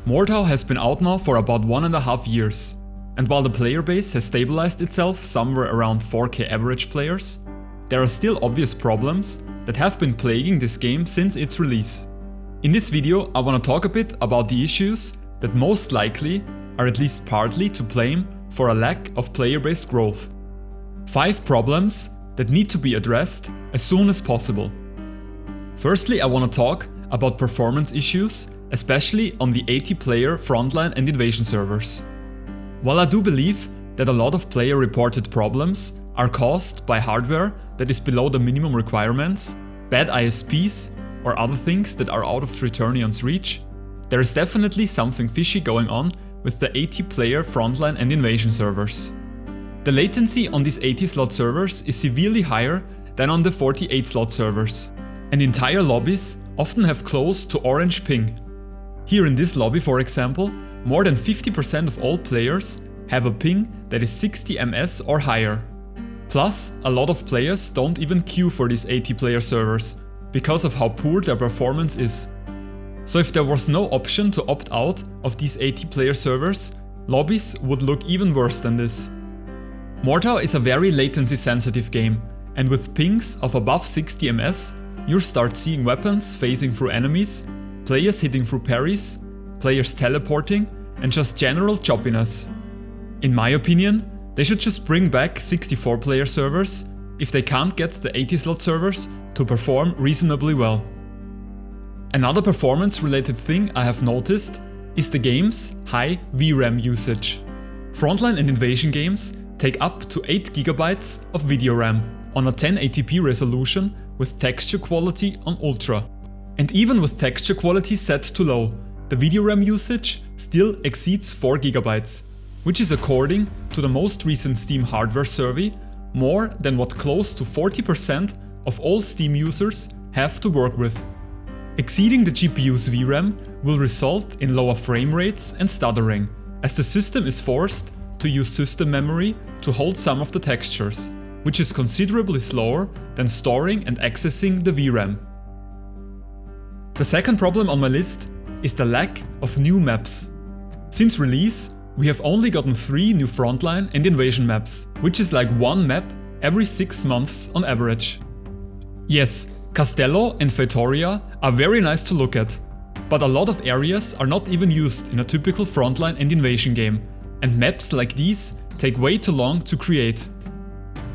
Mordhau has been out now for about 1.5 years, and while the player base has stabilized itself somewhere around 4K average players, there are still obvious problems that have been plaguing this game since its release. In this video I want to talk a bit about the issues that most likely are at least partly to blame for a lack of player base growth. 5 problems that need to be addressed as soon as possible. Firstly, I want to talk about performance issues, especially on the 80-player frontline and invasion servers. While I do believe that a lot of player-reported problems are caused by hardware that is below the minimum requirements, bad ISPs, or other things that are out of Triturnian's reach, there is definitely something fishy going on with the 80-player frontline and invasion servers. The latency on these 80-slot servers is severely higher than on the 48-slot servers, and entire lobbies often have close to orange ping. Here in this lobby, for example, more than 50% of all players have a ping that is 60 ms or higher. Plus, a lot of players don't even queue for these 80-player servers because of how poor their performance is. So if there was no option to opt out of these 80-player servers, lobbies would look even worse than this. Mordhau is a very latency-sensitive game, and with pings of above 60 ms, you'll start seeing weapons phasing through enemies, players hitting through parries, players teleporting, and just general choppiness. In my opinion, they should just bring back 64-player servers if they can't get the 80-slot servers to perform reasonably well. Another performance-related thing I have noticed is the game's high VRAM usage. Frontline and invasion games take up to 8 GB of video RAM on a 1080p resolution with texture quality on Ultra. And even with texture quality set to low, the video RAM usage still exceeds 4 GB, which is, according to the most recent Steam hardware survey, more than what close to 40% of all Steam users have to work with. Exceeding the GPU's VRAM will result in lower frame rates and stuttering, as the system is forced to use system memory to hold some of the textures, which is considerably slower than storing and accessing the VRAM. The second problem on my list is the lack of new maps. Since release, we have only gotten 3 new frontline and invasion maps, which is like 1 map every 6 months on average. Yes, Castello and Feitoria are very nice to look at, but a lot of areas are not even used in a typical frontline and invasion game, and maps like these take way too long to create.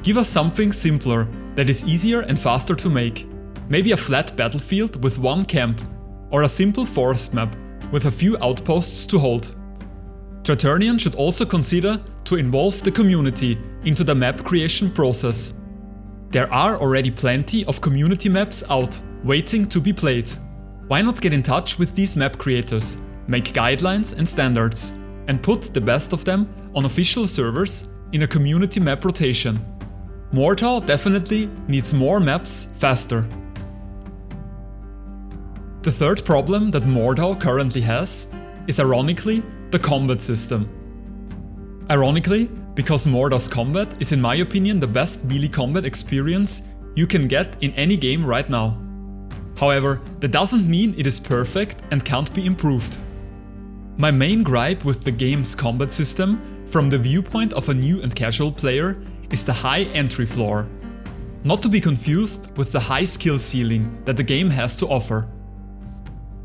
Give us something simpler that is easier and faster to make. Maybe a flat battlefield with 1 camp, or a simple forest map with a few outposts to hold. Triturnian should also consider to involve the community into the map creation process. There are already plenty of community maps out, waiting to be played. Why not get in touch with these map creators, make guidelines and standards, and put the best of them on official servers in a community map rotation? Mordhau definitely needs more maps faster. The third problem that Mordhau currently has is, ironically, the combat system. Ironically, because Mordhau's combat is, in my opinion, the best melee combat experience you can get in any game right now. However, that doesn't mean it is perfect and can't be improved. My main gripe with the game's combat system, from the viewpoint of a new and casual player, is the high entry floor. Not to be confused with the high skill ceiling that the game has to offer.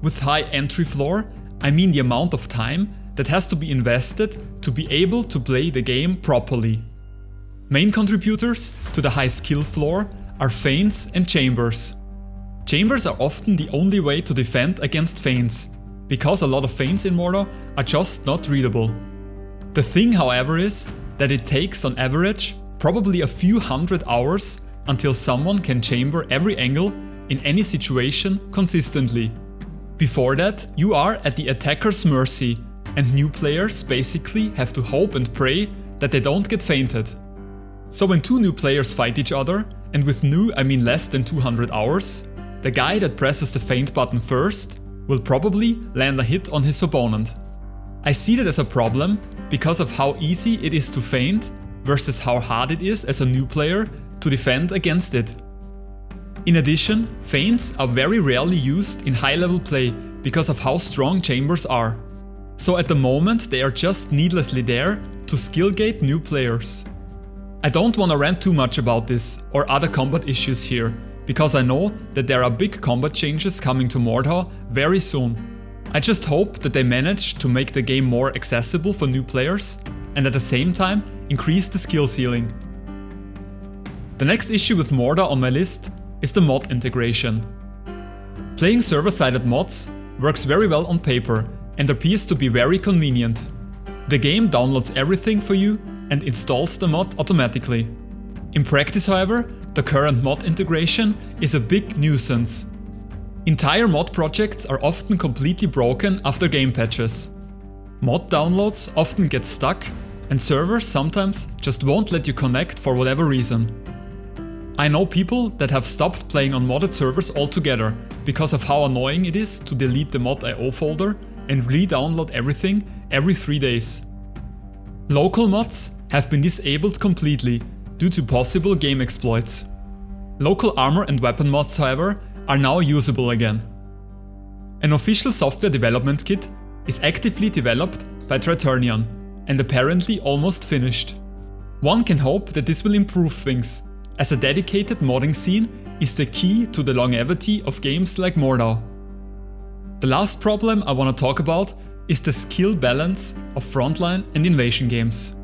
With high entry floor, I mean the amount of time that has to be invested to be able to play the game properly. Main contributors to the high skill floor are feints and chambers. Chambers are often the only way to defend against feints, because a lot of feints in Mordhau are just not readable. The thing, however, is that it takes on average probably a few hundred hours until someone can chamber every angle in any situation consistently. Before that, you are at the attacker's mercy, and new players basically have to hope and pray that they don't get feinted. So when 2 new players fight each other, and with new I mean less than 200 hours, the guy that presses the feint button first will probably land a hit on his opponent. I see that as a problem because of how easy it is to feint versus how hard it is as a new player to defend against it. In addition, feints are very rarely used in high-level play because of how strong chambers are. So at the moment they are just needlessly there to skill gate new players. I don't wanna rant too much about this or other combat issues here, because I know that there are big combat changes coming to Mordhau very soon. I just hope that they manage to make the game more accessible for new players and at the same time increase the skill ceiling. The next issue with Mordhau on my list is the mod integration. Playing server-sided mods works very well on paper and appears to be very convenient. The game downloads everything for you and installs the mod automatically. In practice, however, the current mod integration is a big nuisance. Entire mod projects are often completely broken after game patches. Mod downloads often get stuck and servers sometimes just won't let you connect for whatever reason. I know people that have stopped playing on modded servers altogether because of how annoying it is to delete the mod.io folder and re-download everything every 3 days. Local mods have been disabled completely due to possible game exploits. Local armor and weapon mods, however, are now usable again. An official software development kit is actively developed by Triturnion and apparently almost finished. One can hope that this will improve things, as a dedicated modding scene is the key to the longevity of games like Mordhau. The last problem I want to talk about is the skill balance of frontline and invasion games.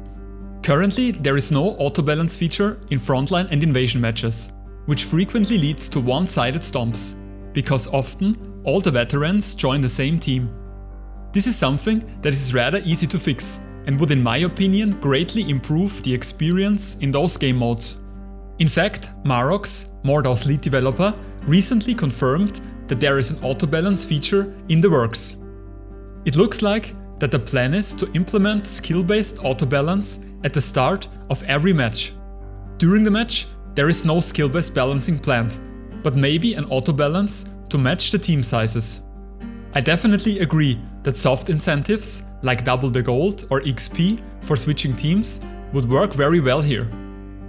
Currently there is no auto balance feature in frontline and invasion matches, which frequently leads to one-sided stomps, because often all the veterans join the same team. This is something that is rather easy to fix and would, in my opinion, greatly improve the experience in those game modes. In fact, Marox, Mordhau's lead developer, recently confirmed that there is an auto balance feature in the works. It looks like that the plan is to implement skill-based auto balance at the start of every match. During the match, there is no skill-based balancing planned, but maybe an auto balance to match the team sizes. I definitely agree that soft incentives like double the gold or XP for switching teams would work very well here.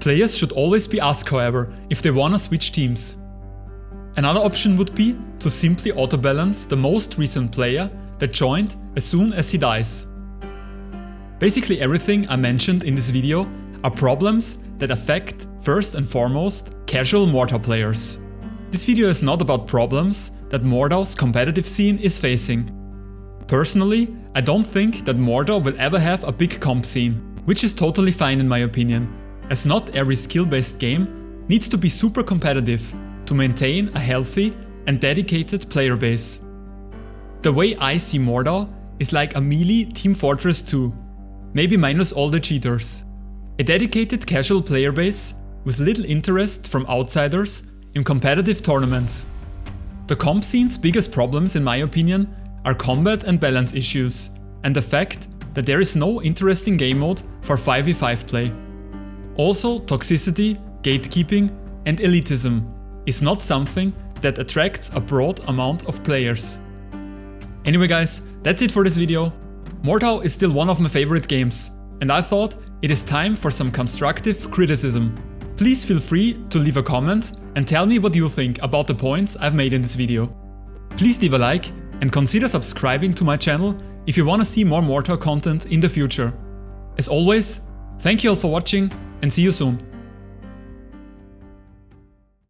Players should always be asked, however, if they wanna switch teams. Another option would be to simply auto-balance the most recent player that joined as soon as he dies. Basically everything I mentioned in this video are problems that affect first and foremost casual Mordhau players. This video is not about problems that Mordhau's competitive scene is facing. Personally, I don't think that Mordhau will ever have a big comp scene, which is totally fine in my opinion, as not every skill-based game needs to be super competitive to maintain a healthy and dedicated player base. The way I see Mordhau is like a melee Team Fortress 2, maybe minus all the cheaters. A dedicated casual player base with little interest from outsiders in competitive tournaments. The comp scene's biggest problems, in my opinion, are combat and balance issues, and the fact that there is no interesting game mode for 5v5 play. Also, toxicity, gatekeeping and elitism is not something that attracts a broad amount of players. Anyway guys, that's it for this video. Mordhau is still one of my favorite games, and I thought it is time for some constructive criticism. Please feel free to leave a comment and tell me what you think about the points I've made in this video. Please leave a like and consider subscribing to my channel if you want to see more Mordhau content in the future. As always, thank you all for watching and see you soon.